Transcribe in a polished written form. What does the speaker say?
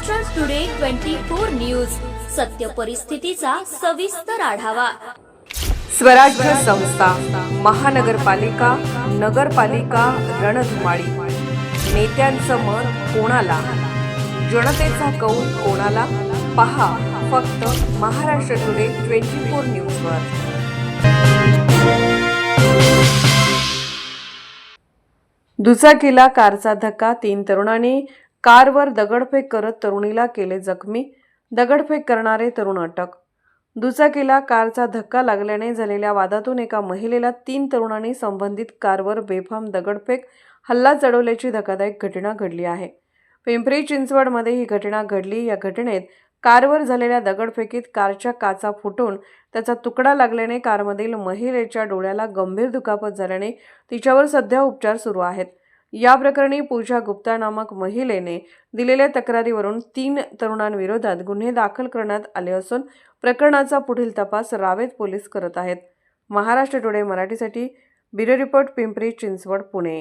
Maharashtra today 24 news, सत्य परिस्थितीचा सविस्तर आढावा। स्वराज्य संस्था, महानगरपालिका, नगरपालिका रणधुमाळी। नेत्यांचं मत कोणाला, जनतेचा कौल कोणाला? पहा फक्त महाराष्ट्र टुडे 24 न्यूजवर। दुचाकीला कारचा धक्का, 3 तरुणांनी कारवर दगडफेक करत तरुणीला केले जखमी, दगडफेक करणारे तरुण अटक। दुचाकीला कारचा धक्का लागल्याने झालेल्या वादातून एका महिलेला 3 तरुणांनी संबंधित कारवर बेफाम दगडफेक, हल्ला चढवल्याची धक्कादायक घटना घडली आहे। पिंपरी चिंचवडमध्ये ही घटना घडली। या घटनेत कारवर झालेल्या दगडफेकीत कारच्या काचा फुटून त्याचा तुकडा लागल्याने कारमधील महिलेच्या डोळ्याला गंभीर दुखापत झाल्याने तिच्यावर सध्या उपचार सुरू आहेत। या प्रकरणी पूजा गुप्ता नामक महिलेने दिलेल्या तक्रारीवरून 3 तरुणांविरोधात गुन्हे दाखल करण्यात आले असून प्रकरणाचा पुढील तपास रावेत पोलीस करत आहेत। महाराष्ट्र टुडे मराठीसाठी ब्युरो रिपोर्ट, पिंपरी चिंचवड, पुणे।